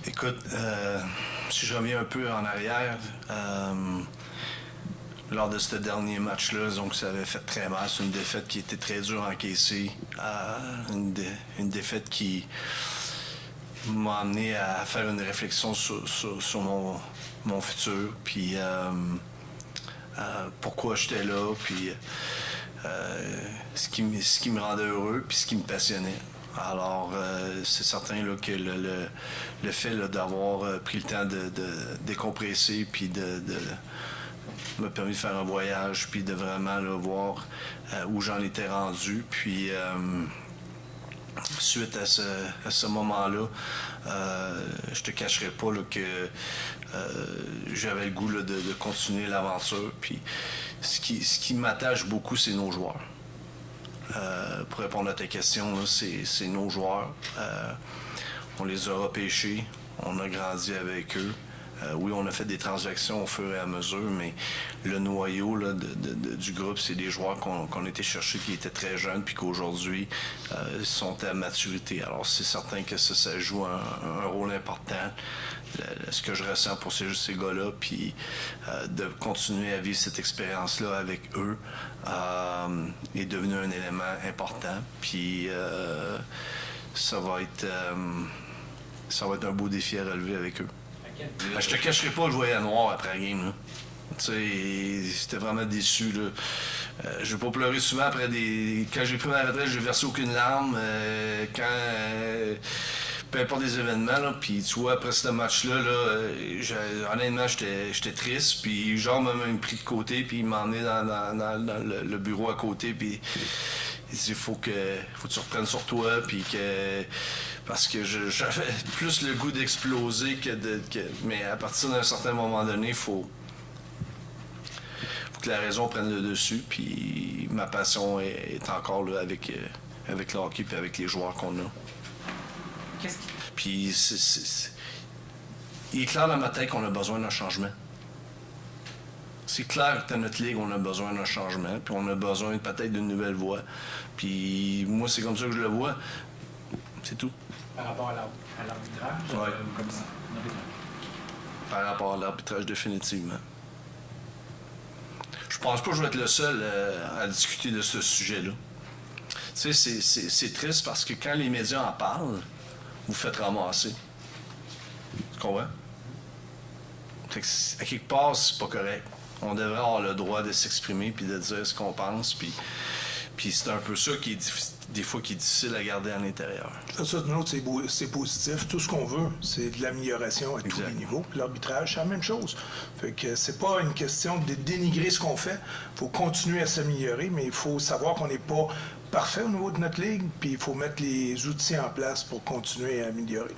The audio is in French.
Écoute, si je reviens un peu en arrière, lors de ce dernier match-là, donc ça avait fait très mal. C'est une défaite qui était très dure à encaisser. Une défaite qui m'a amené à faire une réflexion sur mon futur, puis pourquoi j'étais là, puis ce qui me rendait heureux, puis ce qui me passionnait. Alors, c'est certain là, que le fait d'avoir pris le temps de décompresser, puis m'a permis de faire un voyage, puis de vraiment là, voir où j'en étais rendu. Puis, suite à ce moment-là, je te cacherai pas là, que j'avais le goût là, de continuer l'aventure. Puis, ce qui m'attache beaucoup, c'est nos joueurs. Pour répondre à ta question, c'est nos joueurs. On les a repêchés, on a grandi avec eux. Oui, on a fait des transactions au fur et à mesure, mais le noyau là, du groupe, c'est des joueurs qu'on a été chercher qui étaient très jeunes puis qu'aujourd'hui sont à maturité. Alors, c'est certain que ça joue un rôle important. Ce que je ressens pour ces gars-là, puis de continuer à vivre cette expérience-là avec eux est devenu un élément important. Puis ça va être un beau défi à relever avec eux. Je te cacherai pas, je voyais noir après la game. Tu sais, j'étais vraiment déçu. Là. Je vais pas pleurer souvent après quand j'ai pris ma retraite, j'ai versé aucune larme. Peu importe les événements, puis tu vois, après ce match-là, honnêtement, j'étais triste, puis genre m'a même pris de côté, puis il m'a emmené dans le bureau à côté, puis il dit faut que tu reprennes sur toi, puis que parce que j'avais plus le goût d'exploser mais à partir d'un certain moment donné, faut que la raison prenne le dessus, puis ma passion est encore là avec le hockey puis avec les joueurs qu'on a. Puis il est clair dans ma tête qu'on a besoin d'un changement. C'est clair que dans notre ligue, on a besoin d'un changement, puis on a besoin peut-être d'une nouvelle voie. Puis moi, c'est comme ça que je le vois. C'est tout. Par rapport à l'arbitrage, ouais. Comme ça. Par rapport à l'arbitrage, définitivement. Je pense pas que je vais être le seul à discuter de ce sujet-là. Tu sais, c'est triste parce que quand les médias en parlent, vous faites ramasser. Tu comprends? Fait que, à quelque part, c'est pas correct. On devrait avoir le droit de s'exprimer puis de dire ce qu'on pense. Puis c'est un peu ça qui est des fois qui est difficile à garder à l'intérieur. Ça, de l'autre, c'est positif. Tout ce qu'on veut, c'est de l'amélioration à tous les niveaux. L'arbitrage, c'est la même chose. Fait que c'est pas une question de dénigrer ce qu'on fait. Il faut continuer à s'améliorer, mais il faut savoir qu'on n'est pas parfait au niveau de notre ligue, puis il faut mettre les outils en place pour continuer à améliorer.